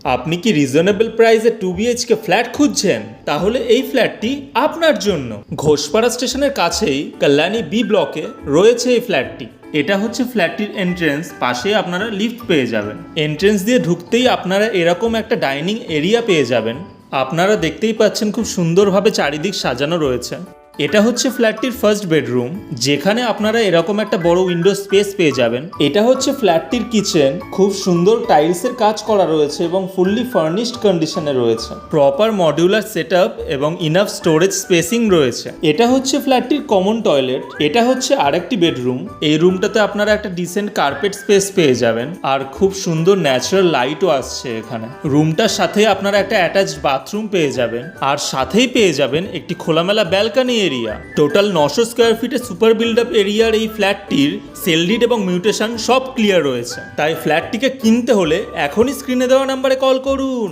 আপনি কি রিজনেবল প্রাইসে 2 BHK ফ্ল্যাট খুঁজছেন? তাহলে এই ফ্ল্যাটটি আপনার জন্য। ঘোষপাড়া স্টেশনের কাছেই কল্যাণী বি ব্লকে রয়েছে এই ফ্ল্যাটটি। এটা হচ্ছে ফ্ল্যাটটির এন্ট্রেন্স, পাশে আপনারা লিফট পেয়ে যাবেন। এন্ট্রেন্স দিয়ে ঢুকতেই আপনারা এরকম একটা ডাইনিং এরিয়া পেয়ে যাবেন। আপনারা দেখতেই পাচ্ছেন খুব সুন্দরভাবে চারিদিক সাজানো রয়েছে। এটা হচ্ছে ফ্ল্যাটটির ফার্স্ট বেডরুম, যেখানে আপনারা এরকম একটা বড় উইন্ডো স্পেস পেয়ে যাবেন। এটা হচ্ছে ফ্ল্যাটটির কিচেন, খুব সুন্দর টাইলসের কাজ করা রয়েছে এবং ফুললি ফার্নিশড কন্ডিশনে রয়েছে। প্রপার মডিউলার সেটআপ এবং ইনাফ স্টোরেজ স্পেসিং রয়েছে। এটা হচ্ছে ফ্ল্যাটটির কমন টয়লেট। এটা হচ্ছে আরেকটি বেডরুম। এই রুমটাতে আপনারা একটা ডিসেন্ট কার্পেট স্পেস পেয়ে যাবেন আর খুব সুন্দর ন্যাচারাল লাইটও আসছে এখানে। রুমটার সাথে আপনারা একটা অ্যাটাচড বাথরুম পেয়ে যাবেন আর সাথেই পেয়ে যাবেন একটি খোলামেলা ব্যালকনি এরিয়া। টোটাল 900 স্কোয়ার ফিটের সুপার বিল্ড আপ এরিয়ার এই ফ্ল্যাটটির সেল ডিড এবং মিউটেশন সব ক্লিয়ার রয়েছে। তাই ফ্ল্যাটটিকে কিনতে হলে এখনই স্ক্রিনে দেওয়া নাম্বারে কল করুন।